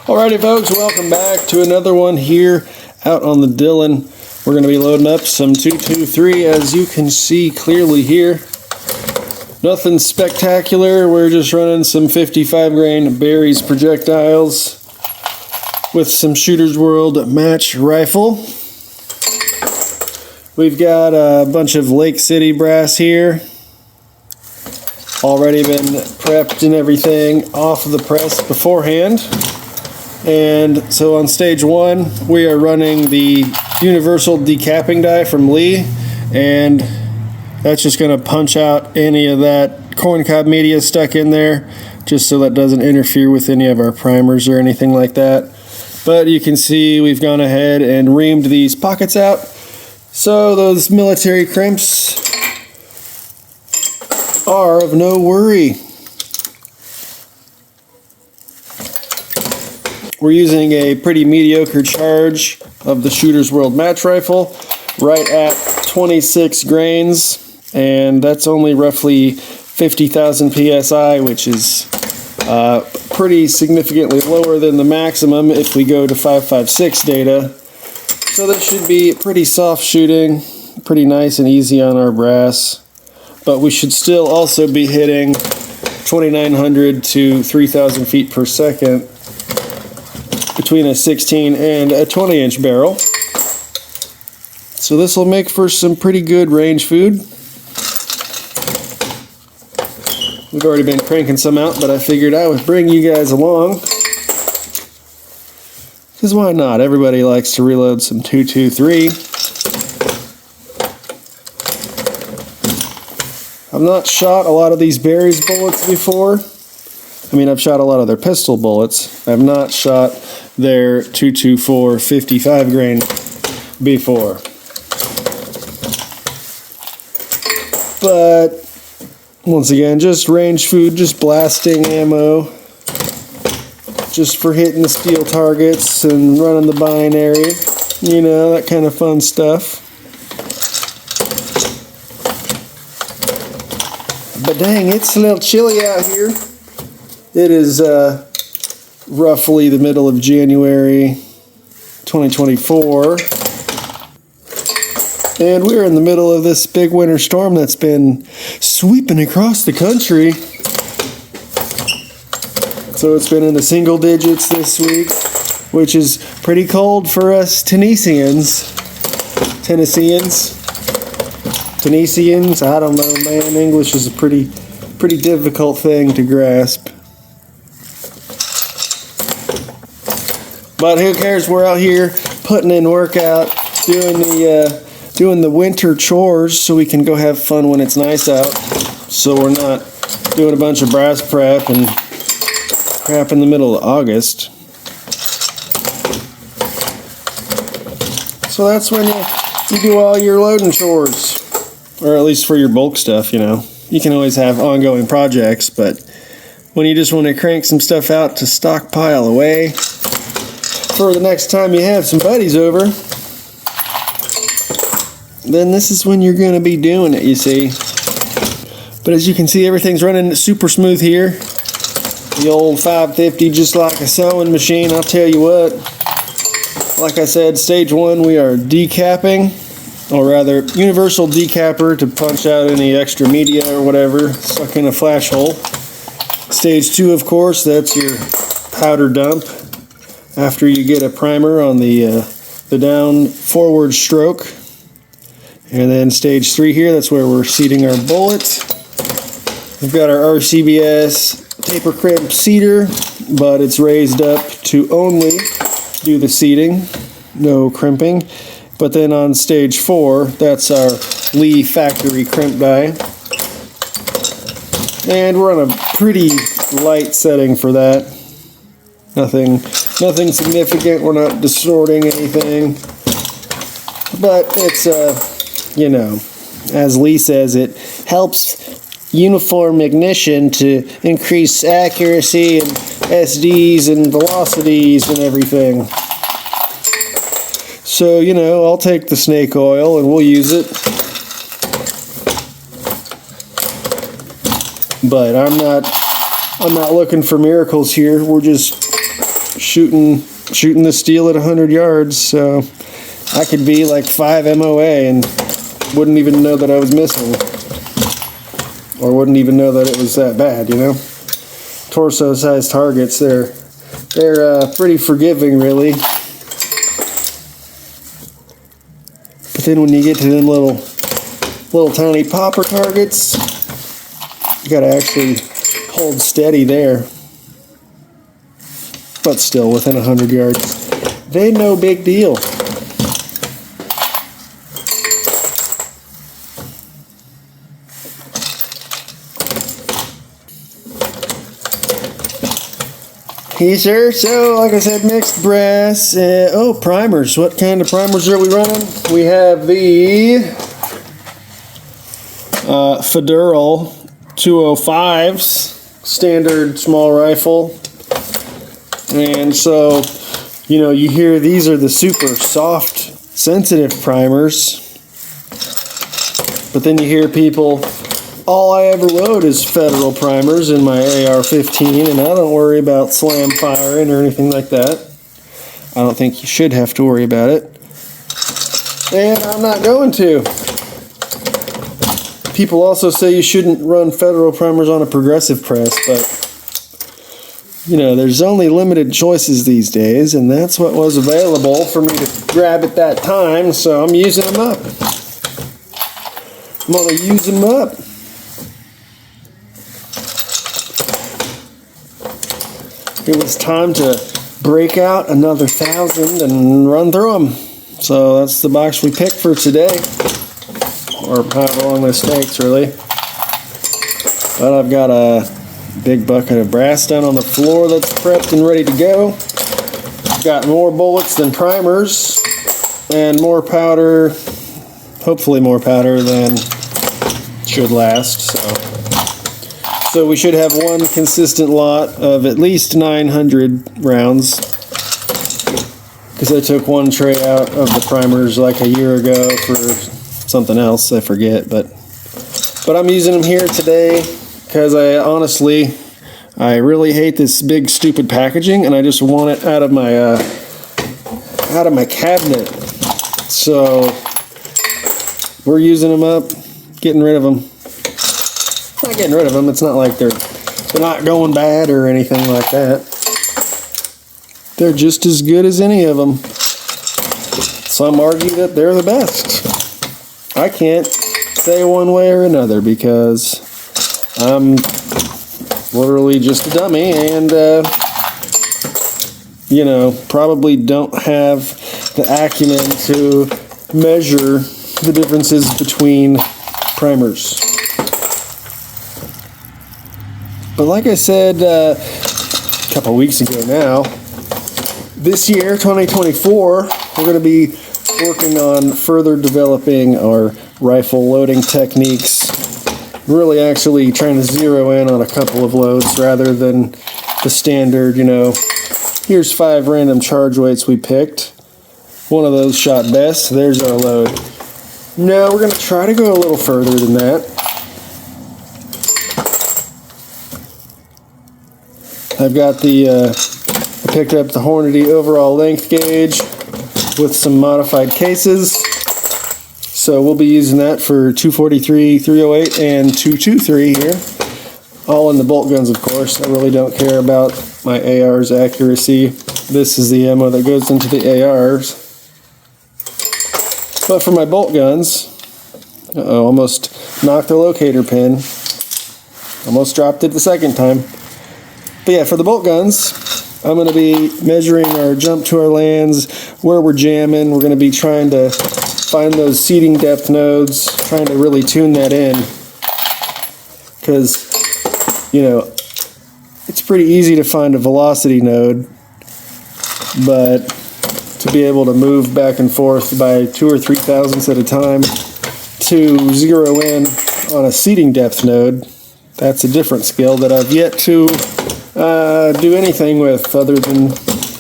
Alrighty folks, welcome back to another one here out on the Dillon. We're going to be loading up some 223 as you can see clearly here. Nothing spectacular, we're just running some 55 grain berries projectiles with some Shooter's World match rifle. We've got a bunch of Lake City brass here. Already been prepped and everything off of the press beforehand. And so on stage one, we are running the universal decapping die from Lee, and that's just going to punch out any of that corncob media stuck in there, just so that doesn't interfere with any of our primers or anything like that. But you can see we've gone ahead and reamed these pockets out, so those military crimps are of no worry. We're using a pretty mediocre charge of the Shooter's World match rifle, right at 26 grains, and that's only roughly 50,000 psi, which is pretty significantly lower than the maximum if we go to 5.56 data. So this should be pretty soft shooting, pretty nice and easy on our brass, but we should still also be hitting 2,900 to 3,000 feet per second between a 16 and a 20-inch barrel. So this will make for some pretty good range food. We've already been cranking some out, but I figured I would bring you guys along, because why not? Everybody likes to reload some 223. I've not shot a lot of these berries bullets before. I mean, I've shot a lot of their pistol bullets. I've not shot their 224 55 grain before. But once again, just range food, just blasting ammo, just for hitting the steel targets and running the binary, you know, that kind of fun stuff. But dang, it's a little chilly out here. It is roughly the middle of January 2024, and we're in the middle of this big winter storm that's been sweeping across the country. So it's been in the single digits this week, which is pretty cold for us Tennesseans. I don't know, man. English is a pretty difficult thing to grasp. But who cares? We're out here putting in workout, doing the winter chores, so we can go have fun when it's nice out. So we're not doing a bunch of brass prep and crap in the middle of August. So that's when you do all your loading chores, or at least for your bulk stuff. You know, you can always have ongoing projects, but when you just want to crank some stuff out to stockpile away for the next time you have some buddies over, then this is when you're going to be doing it, you see. But as you can see, everything's running super smooth here. The old 550, just like a sewing machine. I'll tell you what, like I said, stage one, we are decapping, or rather universal decapper to punch out any extra media or whatever stuck in a flash hole. Stage two, of course, that's your powder dump after you get a primer on the down forward stroke. And then stage three here, that's where we're seating our bullet. We've got our RCBS taper crimp seater, but it's raised up to only do the seating, no crimping. But then on stage four, that's our Lee factory crimp die. And we're on a pretty light setting for that. Nothing significant. We're not distorting anything. But it's, you know, as Lee says, it helps uniform ignition to increase accuracy and SDs and velocities and everything. So, you know, I'll take the snake oil and we'll use it. But I'm not looking for miracles here. We're just shooting the steel at 100 yards, so I could be like 5 MOA and wouldn't even know that I was missing, or wouldn't even know that it was that bad, you know. Torso-sized targets, they're pretty forgiving, really. But then when you get to them little tiny popper targets, you gotta actually hold steady there. But still, within 100 yards, they no big deal. Yes, sir. So, like I said, mixed brass. Primers. What kind of primers are we running? We have the Federal 205s, standard small rifle. And so, you know, you hear these are the super soft, sensitive primers. But then you hear people, all I ever load is Federal primers in my AR-15, and I don't worry about slam firing or anything like that. I don't think you should have to worry about it. And I'm not going to. People also say you shouldn't run Federal primers on a progressive press, but you know, there's only limited choices these days, and that's what was available for me to grab at that time, so I'm using them up. I'm going to use them up. It was time to break out another 1,000 and run through them. So that's the box we picked for today, or however long this takes, really. But I've got a big bucket of brass down on the floor that's prepped and ready to go. Got more bullets than primers, and more powder, hopefully more powder than should last. So we should have one consistent lot of at least 900 rounds, because I took one tray out of the primers like a year ago for something else, I forget, but I'm using them here today because I really hate this big stupid packaging, and I just want it out of my cabinet. So we're using them up, getting rid of them. Not getting rid of them. It's not like they're not going bad or anything like that. They're just as good as any of them. Some argue that they're the best. I can't say one way or another because I'm literally just a dummy, and you know, probably don't have the acumen to measure the differences between primers. But like I said a couple weeks ago now, this year, 2024, we're going to be working on further developing our rifle loading techniques. Really actually trying to zero in on a couple of loads rather than the standard, you know, here's 5 random charge weights we picked. One of those shot best, there's our load. No, we're going to try to go a little further than that. I've got I picked up the Hornady overall length gauge with some modified cases. So we'll be using that for 243, 308, and 223 here. All in the bolt guns, of course. I really don't care about my AR's accuracy. This is the ammo that goes into the ARs. But for my bolt guns, almost knocked the locator pin. Almost dropped it the second time. But yeah, for the bolt guns, I'm going to be measuring our jump to our lands, where we're jamming. We're going to be trying to find those seating depth nodes, trying to really tune that in. Because, you know, it's pretty easy to find a velocity node, but to be able to move back and forth by 2 or 3 thousandths at a time to zero in on a seating depth node, that's a different skill that I've yet to do anything with other than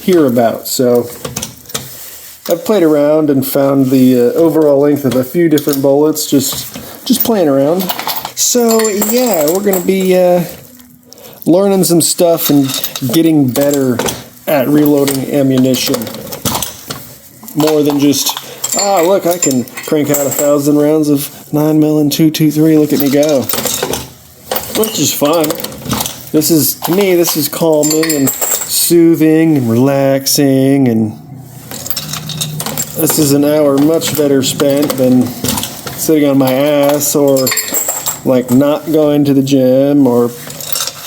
hear about. So I've played around and found the overall length of a few different bullets, just playing around. So yeah, we're going to be learning some stuff and getting better at reloading ammunition. More than just, look, I can crank out 1,000 rounds of 9mm and .223. Look at me go. Which is fun. This is, to me, this is calming and soothing and relaxing, and this is an hour much better spent than sitting on my ass, or like not going to the gym, or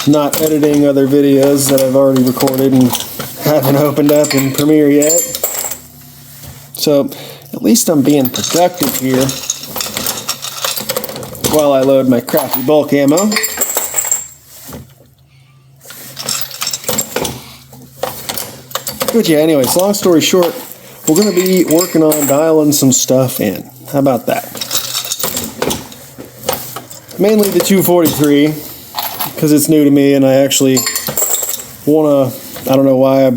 not editing other videos that I've already recorded and haven't opened up in Premiere yet. So at least I'm being productive here while I load my crappy bulk ammo. But yeah, anyways, long story short, we're going to be working on dialing some stuff in. How about that? Mainly the 243, because it's new to me, and I actually want to, I don't know why I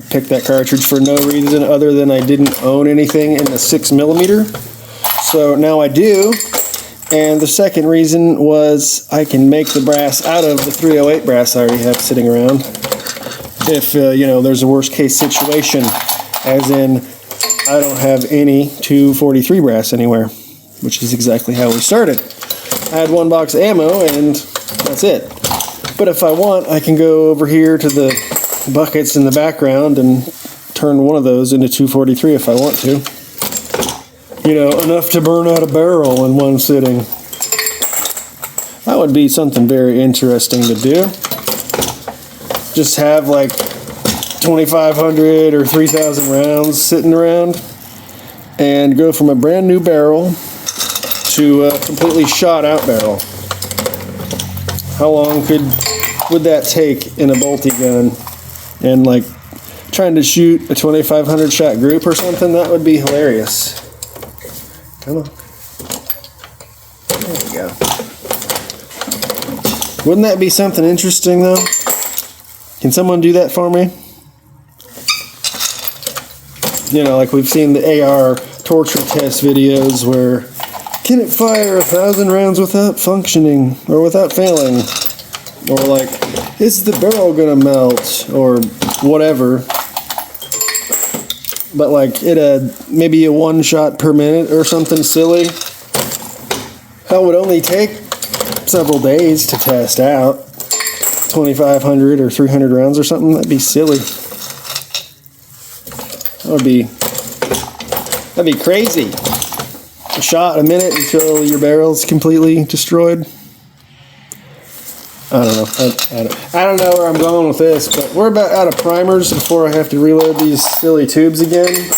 picked that cartridge for no reason other than I didn't own anything in the 6mm. So now I do. And the second reason was I can make the brass out of the 308 brass I already have sitting around. If, there's a worst case situation, as in I don't have any 243 brass anywhere, which is exactly how we started. I had one box of ammo and that's it. But if I want, I can go over here to the buckets in the background and turn one of those into 243 if I want to. Enough to burn out a barrel in one sitting. That would be something very interesting to do. Just have like 2,500 or 3,000 rounds sitting around and go from a brand new barrel to a completely shot out barrel. How long would that take in a bolty gun? And like trying to shoot a 2,500 shot group or something, that would be hilarious. Come on. There we go. Wouldn't that be something interesting though? Can someone do that for me? Like we've seen the AR torture test videos where, can it fire 1,000 rounds without functioning or without failing? Or like, is the barrel gonna melt? Or whatever. But like maybe a 1 shot per minute or something silly. That would only take several days to test out. 2,500 or 300 rounds or something. That'd be silly. That'd be crazy. A shot a minute until your barrel's completely destroyed. I don't know. I don't know where I'm going with this, but we're about out of primers before I have to reload these silly tubes again,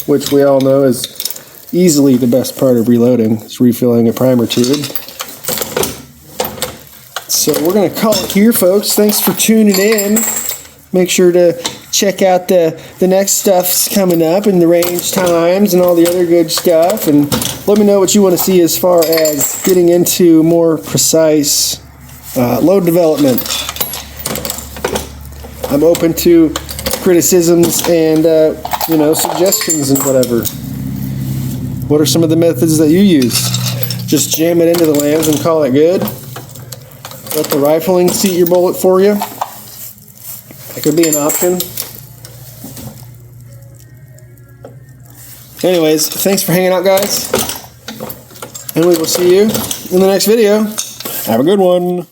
which we all know is easily the best part of reloading, is refilling a primer tube. So we're going to call it here, folks. Thanks for tuning in. Make sure to check out the next stuff's coming up, and the range times and all the other good stuff. And let me know what you want to see as far as getting into more precise load development. I'm open to criticisms and suggestions and whatever. What are some of the methods that you use? Just jam it into the lens and call it good? Let the rifling seat your bullet for you? That could be an option. Anyways, thanks for hanging out, guys. And we will see you in the next video. Have a good one.